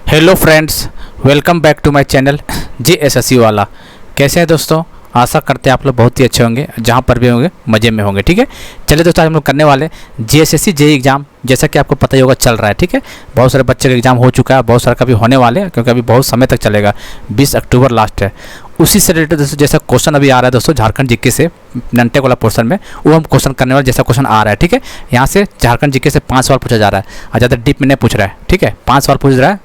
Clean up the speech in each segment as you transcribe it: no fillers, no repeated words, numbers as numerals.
Hello friends, welcome back to my channel JSSC वाला। कैसे हैं दोस्तों? आशा करते हैं आप लोग बहुत ही अच्छे होंगे, जहाँ पर भी होंगे मज़े में होंगे। ठीक है, चलिए दोस्तों, आज हम लोग करने वाले JSSC JEE एग्ज़ाम। जैसा कि आपको पता ही होगा चल रहा है। ठीक है, बहुत सारे बच्चे का एग्ज़ाम हो चुका है, बहुत सारे का भी होने वाले हैं, क्योंकि अभी बहुत समय तक चलेगा। 20 अक्टूबर लास्ट है। उसी से रिलेटेड दोस्तों जैसा क्वेश्चन अभी आ रहा है दोस्तों, झारखंड जीके से नंटेक वाला पोर्शन में, वो हम क्वेश्चन करने वाले जैसा क्वेश्चन आ रहा है। ठीक है, यहाँ से झारखंड जीके से 5 सवाल पूछा जा रहा है और ज़्यादा डीप में नहीं पूछ रहा है। ठीक है, 5 सवाल पूछ रहा है,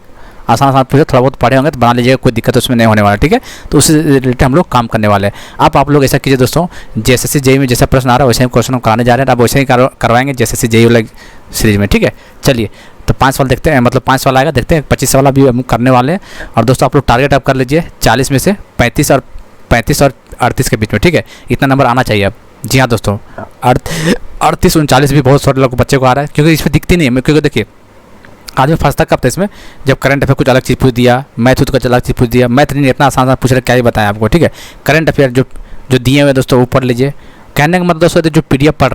आसान पूछे, थोड़ा बहुत पढ़े होंगे तो बना लीजिएगा, कोई दिक्कत उसमें नहीं होने वाला। ठीक है, तो उससे रिलेटेड हम लोग काम करने वाले हैं। आप लोग ऐसा कीजिए दोस्तों, JSSC JEE में जैसा प्रश्न आ रहा है वैसे ही क्वेश्चन हम कराने जा रहे हैं। आप वैसे ही करवाएंगे JSSC JEE वाला सीरीज में। ठीक है, चलिए तो 5 सवाल देखते हैं, मतलब 5 सवाल आएगा, देखते हैं। 25 सवाल अभी हम करने वाले हैं। और दोस्तों आप लोग टारगेट आप कर लीजिए 40 में से 35 और 38 के बीच में। ठीक है, इतना नंबर आना चाहिए अब। जी हाँ दोस्तों, 38 39 भी बहुत सारे लोग बच्चे को आ रहा है, क्योंकि इसमें दिखती नहीं है। क्योंकि देखिए आदमी फंसता कब था इसमें, जब करंट अफेयर कुछ अलग चीज़ पूछ दिया, मैथ कुछ अलग चीज़ पूछ दिया। मैथ नहीं इतना आसान पूछ रहे, क्या ही बताएं आपको। ठीक है, करंट अफेयर जो दिए हुए दोस्तों वो पढ़ लीजिए। कहने का मतलब दोस्तों, जो PDF पढ़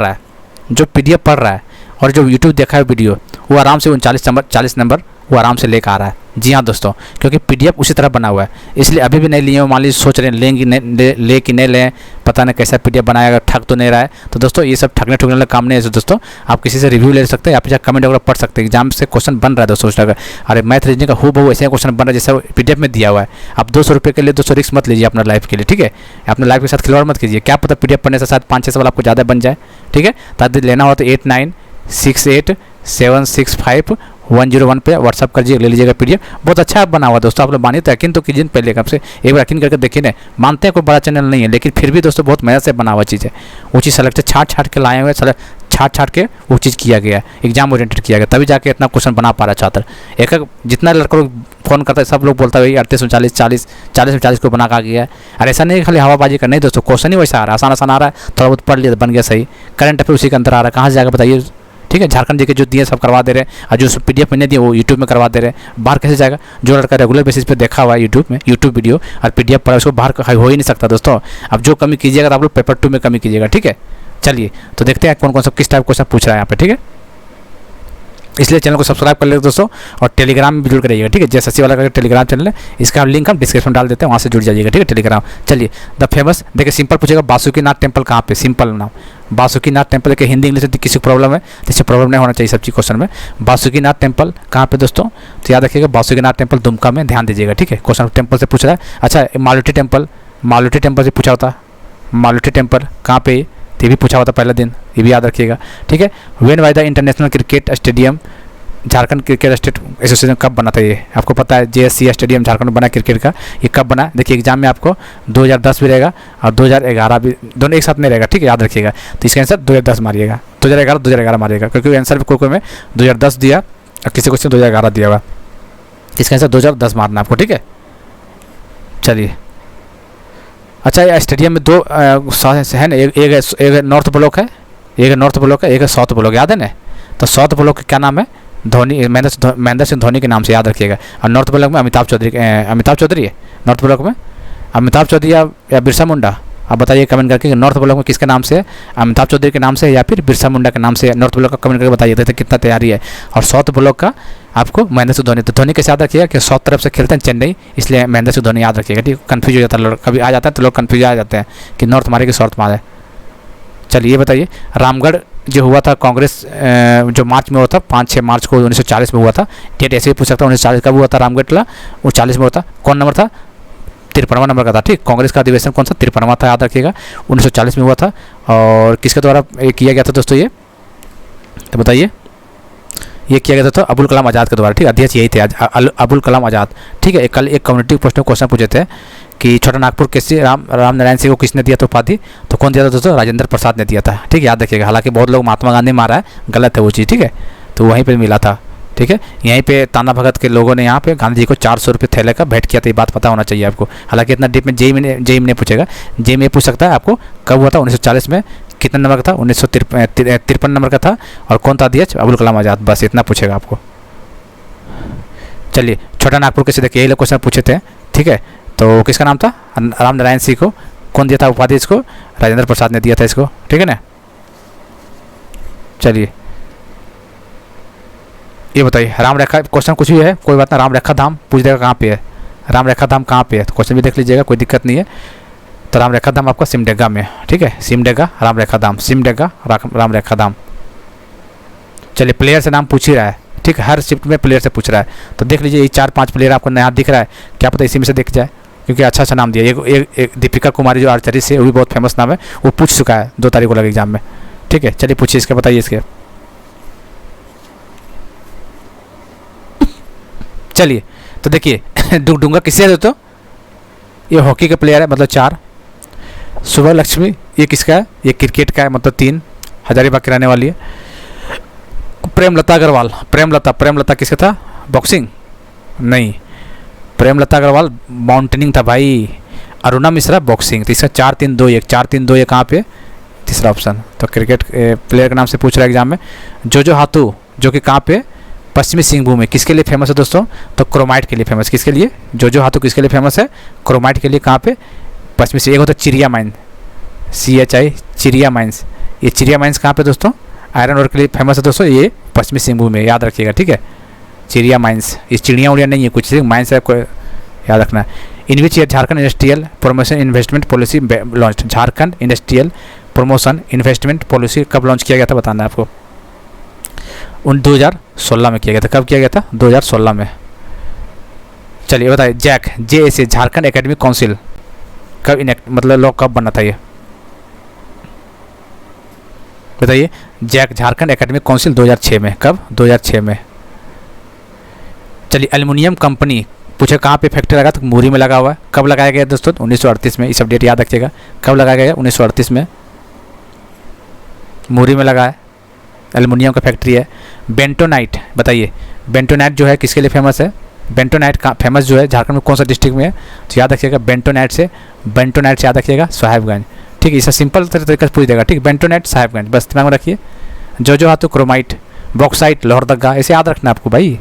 रहा है और जो यूट्यूब देखा है वीडियो, वो आराम से 40 नंबर वो आराम से लेकर आ रहा है। जी हाँ दोस्तों, क्योंकि PDF उसी तरह बना हुआ है, इसलिए अभी भी नहीं लिए हो। मान लीजिए सोच रहे हैं लेंगे ले कि नहीं लें, पता नहीं कैसा PDF बनाएगा, ठग तो नहीं रहा है। तो दोस्तों ये सब ठगने ठुगने वाला काम नहीं है दोस्तों। आप किसी से रिव्यू ले सकते हैं, या फिर कमेंट वगैरह पढ़ सकते हैं। एग्जाम से क्वेश्चन बन रहा है दोस्तों, सोच अरे मैथ रीजनिंग का हूबहू ऐसे क्वेश्चन बन रहा है जैसा PDF में दिया हुआ है। आप 200 रुपये के लिए दोस्तों रिस्क मत लीजिए अपना लाइफ के लिए। ठीक है, अपने लाइफ के साथ खिलवाड़ मत कीजिए। क्या पता PDF पढ़ने से शायद 5-6 सवाल आपको ज़्यादा बन जाए। ठीक है, ताकि लेना हो तो 8968765101 पे व्हाट्सअप कर ले लीजिएगा PDF। बहुत अच्छा बना हुआ दोस्तों, आप लोग मानिए तो यकीन तो कीजिए पहले कब से, एक बार यकीन करके देखिए ना। मानते हैं कोई बड़ा चैनल नहीं है, लेकिन फिर भी दोस्तों बहुत मेहनत से बना हुआ चीज़ है। वो चीज़ सेलेक्ट छाट के लाए हुए, छाट के वो चीज़ किया गया है, एग्जाम ओरिएंटेड किया गया, तभी जाके इतना क्वेश्चन बना पा रहा है छात्र। एक जितना लड़का लोग फ़ोन करता है, सब लोग बोलता है 38 39 40 में 40 को बना का गया है। और ऐसा नहीं खाली हवाबाजी का नहीं दोस्तों, क्वेश्चन ही वैसा आ रहा है, आसान आ रहा है, थोड़ा बहुत पढ़ लिया बन गया सही। करंट अफेयर उसी के अंदर आ रहा है, कहाँ से जाकर बताइए। ठीक है, झारखंड जी के जो दिए सब करवा दे रहे हैं, और जो PDF में नहीं दिए वो यूट्यूब में करवा दे रहे हैं। बाहर कैसे जाएगा? जो लड़का रेगुलर बेसिस पे देखा हुआ है यूट्यूब वीडियो और PDF पढ़ा, उसको बाहर हो ही नहीं सकता दोस्तों। अब जो कमी कीजिएगा तो आप लोग पेपर 2 में कमी कीजिएगा। ठीक है, चलिए तो देखते हैं कौन कौन सा किस टाइप क्वेश्चन पूछ रहा है यहाँ पे। ठीक है, इसलिए चैनल को सब्सक्राइब कर लेते दोस्तों, और टेलीग्राम में भी जुड़ कर रहिएगा। ठीक है, JSSC वाला का टेलीग्राम चैनल है, इसका लिंक हम डिस्क्रिप्शन में डाल देते हैं, वहाँ से जुड़ जाइएगा। ठीक है, टेलीग्राम। चलिए, द फेमस देखिए सिंपल पूछेगा, बासुकीनाथ टेम्पल कहाँ पे? सिंपल नाम बासुकीनाथ टेम्पल के हिंदी इंग्लिश में किसी को प्रॉब्लम है तो इससे प्रॉब्लम नहीं होना चाहिए सब चीज़ क्वेश्चन में। बासुकीनाथ टेम्पल कहाँ पे दोस्तों? तो याद रखिएगा, बासुकीनाथ टेम्पल दुमका में, ध्यान दीजिएगा। ठीक है, क्वेश्चन टेम्पल से पूछ रहा है। अच्छा, मालूटी टेम्पल से पूछा होता, मालूटी टेम्पल कहाँ पे? ये भी पूछा होता पहले दिन, ये भी याद रखिएगा। ठीक है, when by the international cricket stadium, Jharkhand cricket state association कब बना था? ये आपको पता है, JSC स्टेडियम झारखंड में बना क्रिकेट का। ये कब बना? देखिए एग्जाम में आपको 2010 भी रहेगा और 2011 भी, दोनों एक साथ में रहेगा। ठीक है, याद रखिएगा। तो इसका आंसर 2010 मारिएगा, 2011 मारिएगा, क्योंकि आंसर कोई में 2010 दिया और किसी क्वेश्चन 2011 दिया हुआ। इसका आंसर 2010 मारना आपको। ठीक है, चलिए। अच्छा, स्टेडियम में 2 है ना, एक नॉर्थ ब्लॉक है, एक साउथ ब्लॉक, याद है ना? तो साउथ ब्लॉक का क्या नाम है? धोनी, महेंद्र सिंह धोनी के नाम से याद रखिएगा। और नॉर्थ ब्लॉक में अमिताभ चौधरी है। नॉर्थ ब्लॉक में अमिताभ चौधरी या बिरसा मुंडा, आप बताइए कमेंट करके, नॉर्थ ब्लॉक में किसके नाम से है? अमिताभ चौधरी के नाम से या फिर बिरसा मुंडा के नाम से? नॉर्थ ब्लॉक का कमेंट करके बताइए, देखते कितना तैयारी है। और साउथ ब्लॉक का आपको महेंद्र सिंह धोनी। तो धोनी कैसे याद रखिएगा कि साउथ तरफ से खेलते हैं चेन्नई, इसलिए महेंद्र सिंह धोनी याद रखिएगा। ठीक, कन्फ्यूज हो जाता है, कभी आ जाता है तो लोग कन्फ्यूज आ जाते हैं कि नॉर्थ मारे कि साउथ मारे। चलिए ये बताइए, रामगढ़ जो हुआ था कांग्रेस, जो मार्च में हुआ था, 5-6 मार्च को 1940 में हुआ था। डेट ऐसे भी पूछ सकता है, 1940 कब हुआ था रामगढ़ किला? वो 40 में हुआ था। कौन नंबर था? 53वां नंबर का था। ठीक, कांग्रेस का अधिवेशन कौन सा? 53वां था, याद रखिएगा। 1940 में हुआ था। और किसके द्वारा किया गया था दोस्तों ये? तो बताइए, ये किया गया था तो अबुल कलाम आज़ाद के द्वारा। ठीक, अध्यक्ष यही थे अबुल कलाम आज़ाद। ठीक है, कल एक कम्युनिटी पोस्ट में क्वेश्चन पूछे थे कि छोटा नागपुर कैसे राम नारायण सिंह को किसने दिया था उपाधि? तो कौन दिया था दोस्तों? राजेंद्र प्रसाद ने दिया था। ठीक, याद रखिएगा। हालांकि बहुत लोग महात्मा गांधी मारा है, गलत है वो चीज़। ठीक है, तो वहीं पर मिला था। ठीक है, यहीं पे ताना भगत के लोगों ने यहाँ पे गांधी जी को 400 रुपये थैले का भेंट किया था। ये बात पता होना चाहिए आपको। हालांकि इतना डीप में JEE में नहीं पूछेगा, JEE में पूछ सकता है आपको कब हुआ था? 1940 में। कितने नंबर का था? 1953 नंबर का था। और कौन था अध्यक्ष? अबुल कलाम आज़ाद। बस इतना पूछेगा आपको। चलिए, छोटा नागपुर कैसे, देखिए यही लोग क्वेश्चन पूछे थे। ठीक है, तो किसका नाम था? राम नारायण सिंह को कौन दिया था उपाधि? इसको राजेंद्र प्रसाद ने दिया था इसको। ठीक है ना। चलिए, ये बताइए राम रेखा, क्वेश्चन कुछ भी है कोई बात ना, राम रेखा धाम पूछ देगा कहाँ पे है, राम रेखा धाम कहाँ पे है, तो क्वेश्चन भी देख लीजिएगा, कोई दिक्कत नहीं है। तो राम रेखा धाम आपका सिमडेगा में, ठीक है, सिमडेगा राम रेखा धाम, सिमडेगा राम रेखा धाम। चलिए प्लेयर से नाम पूछ ही रहा है, ठीक है, हर शिफ्ट में प्लेयर से पूछ रहा है, तो देख लीजिए ये 4-5 प्लेयर आपको नया दिख रहा है, क्या पता इसी में से दिख जाए, क्योंकि अच्छा अच्छा नाम दिया। एक दीपिका कुमारी जो आर्चरी से, वो भी बहुत फेमस नाम है, वो पूछ चुका है 2 तारीख को लगे एग्जाम में, ठीक है। चलिए पूछिए इसके, बताइए इसके। चलिए तो देखिए डूंगा किससे है दोस्तों, ये हॉकी के प्लेयर है, मतलब 4। सुबह लक्ष्मी ये किसका है, ये क्रिकेट का है, मतलब 3, हजारीबाग की रहने वाली है। प्रेमलता अग्रवाल, प्रेमलता किसका था, बॉक्सिंग नहीं, प्रेमलता अग्रवाल माउंटेनिंग था भाई। अरुणा मिश्रा बॉक्सिंग, तो इसका 4-3-2-1, 4-3-2-1 कहाँ पे, तीसरा ऑप्शन। तो क्रिकेट प्लेयर के नाम से पूछ रहा है एग्जाम में। जो हाथू जो कि कहाँ पे, पश्चिमी सिंहभूम में, किसके लिए फेमस है दोस्तों, तो क्रोमाइट के लिए फेमस। किसके लिए, जो हाथू किसके लिए फेमस है, क्रोमाइट के लिए। कहाँ पे, पश्चिमी से। एक होता है चिड़िया माइन, CHI चिड़िया माइंस, ये चिड़िया माइंस कहाँ पे दोस्तों, आयरन ओर के लिए फेमस है दोस्तों, ये पश्चिमी सिंहभूम में, याद रखिएगा, ठीक है। चिड़िया माइंस, ये चिड़िया उड़िया नहीं है कुछ, माइंस है, कोई याद रखना है। In which year Jharkhand industrial promotion investment policy launch, Jharkhand industrial promotion investment policy कब लॉन्च किया गया था, बताना है आपको। 2016 में किया गया था। कब किया गया था, 2016 में। चलिए बताइए Jack, JSA Jharkhand academic council कब इनेक्ट, मतलब लॉ कब बना था ये, बताइए। जैक झारखंड एकेडमिक काउंसिल 2006 में। कब, 2006 में। चलिए एल्युमिनियम कंपनी पूछे कहाँ पे फैक्ट्री लगा, तो मुरी में लगा हुआ है। कब लगाया गया दोस्तों, 1938 में। इस अपडेट याद रखिएगा, कब लगाया गया, 1938 में, मुरी में लगा है, एल्युमिनियम का फैक्ट्री है। बेंटोनाइट, बताइए बेंटोनाइट जो है किसके लिए फेमस है, बेंटोनाइट का फेमस जो है झारखंड में कौन सा डिस्ट्रिक्ट में है, तो याद रखिएगा बेंटोनाइट से याद रखिएगा साहेबगंज, ठीक है। इसे सिंपल तरीके से पूछ देगा, ठीक, बेंटोनाइट साहेबगंज, बस दिमाग में रखिए। जो हाथों क्रोमाइट, बॉक्साइट लोहरदगा, ऐसे याद रखना आपको भाई।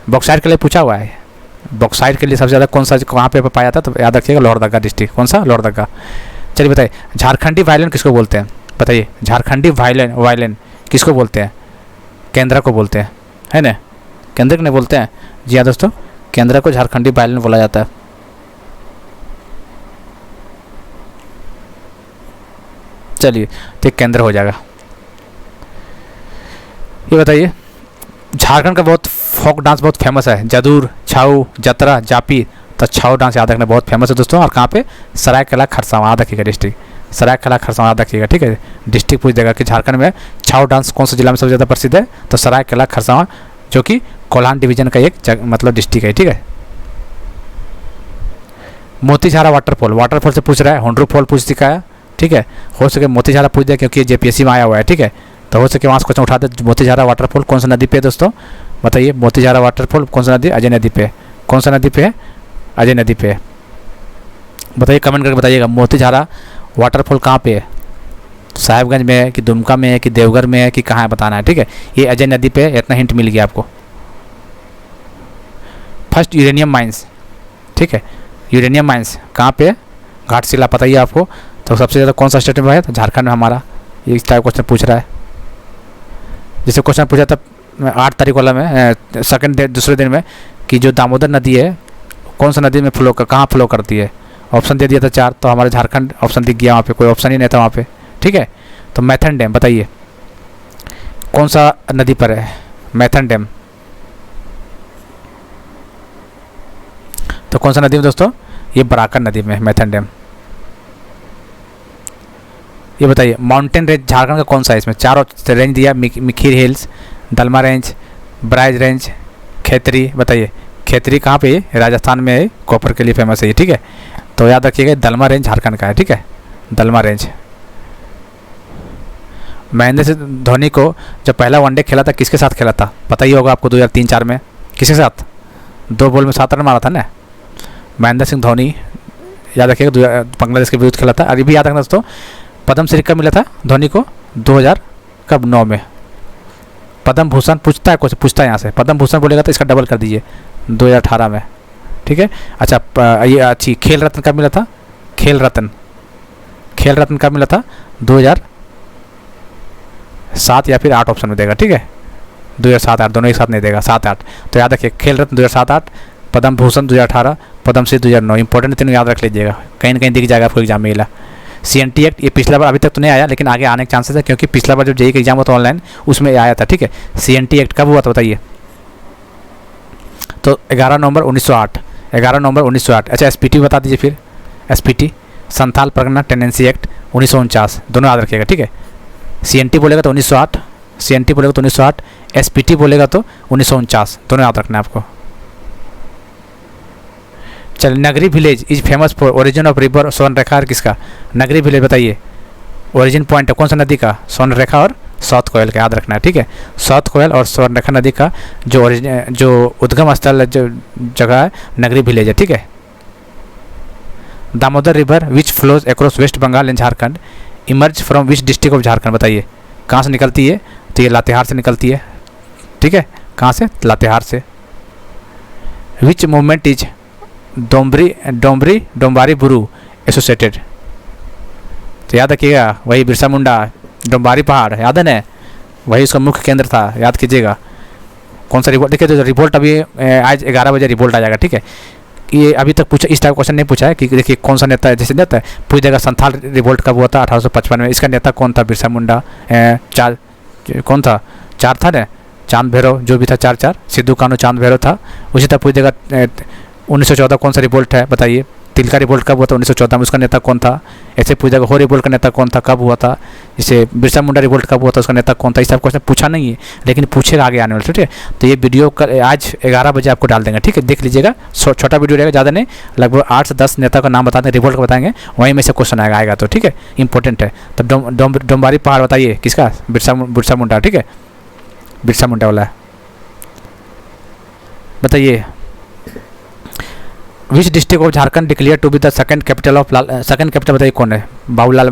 बॉक्साइट के लिए पूछा हुआ है, बॉक्साइट के लिए सबसे ज़्यादा कौन सा कहाँ पे पाया जाता, तो याद रखिएगा लोहरदगा डिस्ट्रिक्ट, कौन सा, लोहरदगा। चलिए बताइए झारखंडी वायलिन किसको बोलते हैं, बताइए झारखंडी वायलिन किसको बोलते हैं, केंद्र को बोलते हैं, है ना, केंद्र को नहीं बोलते हैं, जी हाँ दोस्तों, केंद्र को झारखंडी वायलिन बोला जाता है। चलिए तो केंद्र हो जाएगा। ये बताइए झारखंड का बहुत फोक डांस बहुत फेमस है, जदूर, छाऊ, जतरा, जापी, तो छाऊ डांस याद रखना बहुत फेमस है दोस्तों। और कहाँ पे, सरायकेला खरसावां, याद रखिएगा डिस्ट्रिक्ट, सरायकेला खरसावां याद रखिएगा, ठीक है। डिस्ट्रिक्ट पूछ देगा कि झारखंड में छाऊ डांस कौन सा जिला में सबसे ज़्यादा प्रसिद्ध है, तो सरायकेला खरसावां, जो कि कोल्हान डिवीजन का एक मतलब डिस्ट्रिक्ट है, ठीक है। मोतीझारा वाटरफॉल से पूछ रहा है, हुंड्रू फॉल पूछ दिखा है, ठीक है। हो सके मोतीझारा पूछ दिया क्योंकि JPSC में आया हुआ है, ठीक है, तो हो सके वहाँ से क्वेश्चन उठा दे। मोतीझारा वाटरफॉल कौन सा नदी पे है दोस्तों, बताइए मोतीझारा वाटरफॉल कौन सा नदी, अजय नदी पे, कौन सा नदी पे है, अजय नदी पे है, बताइए कमेंट करके बताइएगा। मोतीझारा वाटरफॉल कहाँ पे है, साहेबगंज में है कि दुमका में है कि देवघर में है कि कहाँ है, बताना है, ठीक है। ये अजय नदी पे है, इतना हिंट मिल गया आपको। फर्स्ट यूरेनियम माइंस, ठीक है, यूरेनियम माइंस कहाँ पे है, घाटशिला, पता ही है आपको। तो सबसे ज़्यादा कौन सा स्टेट में है, तो झारखंड में हमारा। ये इस टाइप क्वेश्चन पूछ रहा है, जैसे क्वेश्चन पूछा था 8 तारीख वाला में, दूसरे दिन में, कि जो दामोदर नदी है कौन सा नदी में फ्लो कहाँ फ्लो करती है, ऑप्शन दे दिया था 4, तो हमारे झारखंड ऑप्शन दिख गया, वहाँ पे कोई ऑप्शन ही नहीं था वहाँ पे, ठीक है। तो मैथन डैम, बताइए कौन सा नदी पर है, मैथन डैम, तो कौन सा नदी में दोस्तों, ये बराकर नदी में मैथन डैम। ये बताइए माउंटेन रेंज झारखंड का कौन सा है, इसमें 4 रेंज दिया, मिखीर हिल्स, दलमा रेंज, ब्राइज रेंज, खेतरी, बताइए खेतरी कहाँ पे है, राजस्थान में है, कॉपर के लिए फेमस है ये, ठीक है। तो याद रखिएगा दलमा रेंज झारखंड का है, ठीक है, दलमा रेंज। महेंद्र सिंह धोनी को जब पहला वनडे खेला था किसके साथ खेला था, पता ही होगा आपको, 2003-4 में, किसके साथ, 2 बॉल में 7 रन मारा था ना, महेंद्र सिंह धोनी, याद रखिएगा, बांग्लादेश के विरुद्ध खेला था। अभी भी याद रखना दोस्तों, पद्म श्री कब मिला था धोनी को, 2009 में। पद्म भूषण पूछता है, कुछ पूछता है यहाँ से, पद्म भूषण बोलेगा तो इसका डबल कर दीजिए, 2018 में, ठीक है। अच्छा ये अच्छी खेल रत्न कब मिला था, खेल रत्न कब मिला था, 2007 या फिर 8 ऑप्शन में देगा, ठीक है, 2007-8 दोनों एक साथ नहीं देगा, 7-8। तो याद रखिए खेल रत्न 2007-8, पद्म भूषण 2018, पद्मश्री 2009। इंपॉर्टेंट तीनों याद रख लीजिएगा, कहीं ना कहीं दिख जाएगा आपको एग्जाम में। CNT एक्ट ये पिछला बार अभी तक तो नहीं आया, लेकिन आगे आने के चांसेस है, क्योंकि पिछला बार जब JEE का एग्जाम हुआ था ऑनलाइन उसमें आया था। ठीक है, CNT एक्ट कब हुआ था बताइए? तो 11 नवंबर 1908, 11 नवंबर 1908। अच्छा SPT बता दीजिए फिर। SPT Santhal Pargana tendency act 1949, दोनों याद रखिएगा। ठीक है, CNT बोलेगा तो 1908, CNT बोलेगा तो 1908, SPT बोलेगा तो 1949, दोनों याद रखना है आपको। चलिए, Nagri village is famous for origin of river Swarnarekha और किसका? नगरी विलेज बताइए, ओरिजिन पॉइंट है कौन सा नदी का? स्वर्णरेखा और साउथ कोयल का, याद रखना है। ठीक है, साउथ कोयल और स्वर्णरेखा नदी का जो उद्गम स्थल जो जगह है नगरी विलेज है। ठीक है, Damodar river which flows across west Bengal and Jharkhand emerge from which district of Jharkhand बताइए, कहाँ से निकलती है? तो ये लातेहार से निकलती है। ठीक है, कहाँ से? लातेहार से। Which movement is Dombari Buru associated? तो याद रखिएगा, वही बिरसा मुंडा डोम्बारी पहाड़, याद है ना, वही उसका मुख्य केंद्र था, याद कीजिएगा। कौन सा रिवोल्ट? देखिए, तो रिवोल्ट अभी आज 11 बजे रिवोल्ट आ जाएगा। ठीक है, ये अभी तक पूछा, इस टाइप क्वेश्चन नहीं पूछा है कि देखिए कौन सा नेता है, जैसे नेता पूछ देगा संथाल रिवोल्ट कब हुआ था? 1855 में। इसका नेता कौन था? बिरसा मुंडा। कौन था? 4 था ना, चांद भैरव जो भी था, 4 सिद्धू कानू चांद भैरव था। उसी तरह पूछ देगा 1914 कौन सा रिवोल्ट है बताइए? तिलका रिवोल्ट कब हुआ था? 1914 में। उसका नेता कौन था? ऐसे पूछ देगा हो रिवोल्ट का नेता कौन था, कब हुआ था? जैसे बिरसा मुंडा रिवोल्ट कब हुआ था, उसका नेता कौन था? इस टाइप क्वेश्चन पूछा नहीं है, लेकिन पूछेगा आगे आने वाले। ठीक है, तो ये वीडियो आज 11 बजे आपको डाल देंगे। ठीक है, देख लीजिएगा, छोटा वीडियो रहेगा, ज़्यादा नहीं, लगभग 8 से 10 नेता का नाम बताते हैं, रिवोल्ट का बताएंगे, वहीं में से क्वेश्चन आएगा। तो ठीक है, इंपॉर्टेंट है। तो डोम्बारी पहाड़ बताइए किसका? बिरसा मुंडा। ठीक है, बिरसा मुंडा वाला है, बताइए। Which district of Jharkhand declare to be the second capital of second capital बताइए कौन है? बाबूलाल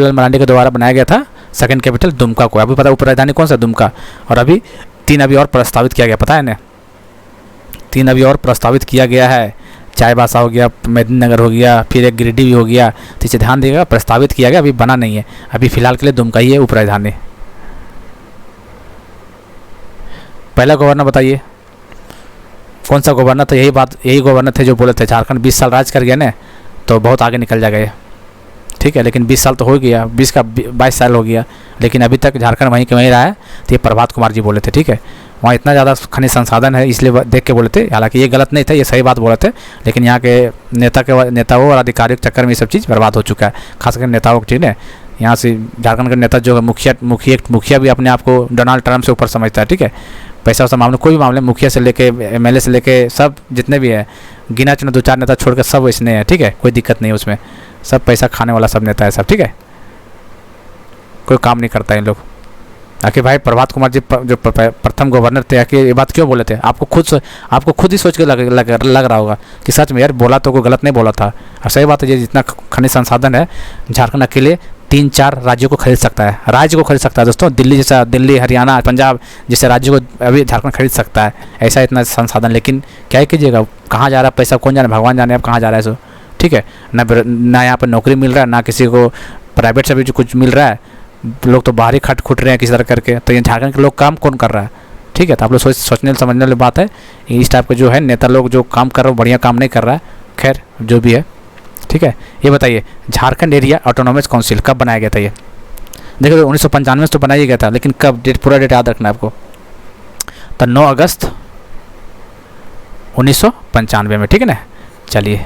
मरांडी के द्वारा बनाया गया था सेकंड कैपिटल दुमका को। अभी पता है उपराजधानी कौन सा? दुमका। और अभी 3 अभी और प्रस्तावित किया गया, पता है ना? 3 अभी और प्रस्तावित किया गया है। चाईबासा हो गया, मेदिनीनगर हो गया, फिर एक गिरिडीह भी हो गया। तो इसे ध्यान देगा, प्रस्तावित किया गया, अभी बना नहीं है। अभी फिलहाल के लिए दुमका ही है उपराजधानी। पहला गवर्नर बताइए कौन सा गवर्नर था? यही गवर्नर थे जो बोले थे झारखंड 20 साल राज कर गया ना, तो बहुत आगे निकल जाएगा ये। ठीक है, लेकिन 20 साल तो हो गया, 20 का 22 साल हो गया, लेकिन अभी तक झारखंड वहीं के वहीं रहा है। तो ये प्रभात कुमार जी बोले थे। ठीक है, वहाँ इतना ज़्यादा खनिज संसाधन है, इसलिए देख के बोले थे। हालांकि ये गलत नहीं था, ये सही बात बोले थे, लेकिन यहाँ के नेताओं और अधिकारियों के चक्कर में ये सब चीज़ बर्बाद हो चुका है, खासकर नेताओं को। ठीक है, यहाँ से झारखंड के नेता जो है मुखिया भी अपने आप को डोनाल्ड ट्रंप से ऊपर समझता है। ठीक है, पैसा वैसा मामले, कोई भी मामले, मुखिया से लेके MLA से लेके सब जितने भी है, गिना चुना 2-4 नेता छोड़ के सब इसने है। ठीक है, कोई दिक्कत नहीं है उसमें, सब पैसा खाने वाला सब नेता है सब। ठीक है, कोई काम नहीं करता इन लोग। आखिर भाई प्रभात कुमार जी जो प्रथम गवर्नर थे, आखिर ये बात क्यों बोले थे? आपको खुद ही सोच के लग रहा होगा कि सच में यार बोला तो कोई गलत नहीं बोला था। और सही बात है, ये जितना खनिज संसाधन है झारखंड अकेले 3-4 राज्यों को खरीद सकता है, राज्य को खरीद सकता है दोस्तों। दिल्ली, हरियाणा, पंजाब जैसे राज्यों को अभी झारखंड खरीद सकता है, ऐसा इतना संसाधन। लेकिन क्या कीजिएगा, कहाँ जा रहा है पैसा कौन जाने, भगवान जाने अब कहाँ जा रहा है सो। ठीक है, ना यहाँ पर नौकरी मिल रहा है, ना किसी को प्राइवेट से भी जो कुछ मिल रहा है, लोग तो बाहर ही खुट रहे हैं किसी तरह करके। तो ये झारखंड के लोग काम कौन कर रहा है? ठीक है, तो आप लोग सोचने समझने वाली बात है। इस टाइप का जो है नेता लोग जो काम कर रहा है बढ़िया काम नहीं कर रहा है, खैर जो भी है। ठीक है, ये बताइए झारखंड एरिया ऑटोनॉमस काउंसिल कब बनाया गया था? ये देखो 1995 में तो बनाया गया था, लेकिन कब? पूरा डेट याद रखना है आपको। तो 9 अगस्त 1995 में। ठीक है ना, चलिए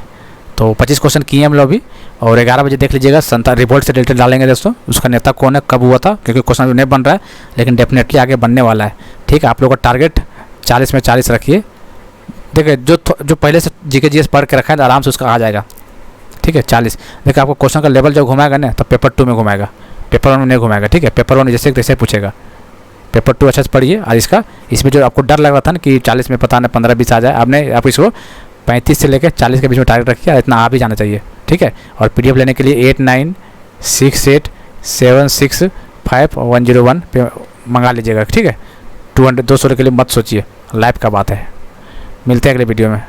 तो 25 क्वेश्चन किए हम लोग अभी, और 11 बजे देख लीजिएगा। संथाल रिवोल्ट से रिलेटेड डालेंगे दोस्तों, उसका नेता कौन है, कब हुआ था, क्योंकि क्वेश्चन नहीं बन रहा है, लेकिन डेफिनेटली आगे बनने वाला है। ठीक है, आप लोगों का टारगेट 40 में 40 रखिए। देखिए जो पहले से GK पढ़ के रखा है आराम से उसका आ जाएगा। ठीक है, 40। देखिए आपको क्वेश्चन का लेवल जब घुमाएगा ना, तो पेपर 2 में घुमाएगा, पेपर 1 में नहीं घुमाएगा। ठीक है, पेपर 1 में जैसे तैसे पूछेगा, पेपर 2 अच्छे से पढ़िए। और इसमें जो आपको डर लग रहा था ना कि 40 में पता नहीं 15-20 आ जाए, आपने आप इसको 35 से लेकर 40 के बीच में टारगेट रखिए, इतना आ भी जाना चाहिए। ठीक है, और PDF लेने के लिए 8968765101 पे मंगा लीजिएगा। ठीक है, 200 के लिए मत सोचिए, लाइव का बात है। मिलते हैं अगले वीडियो में।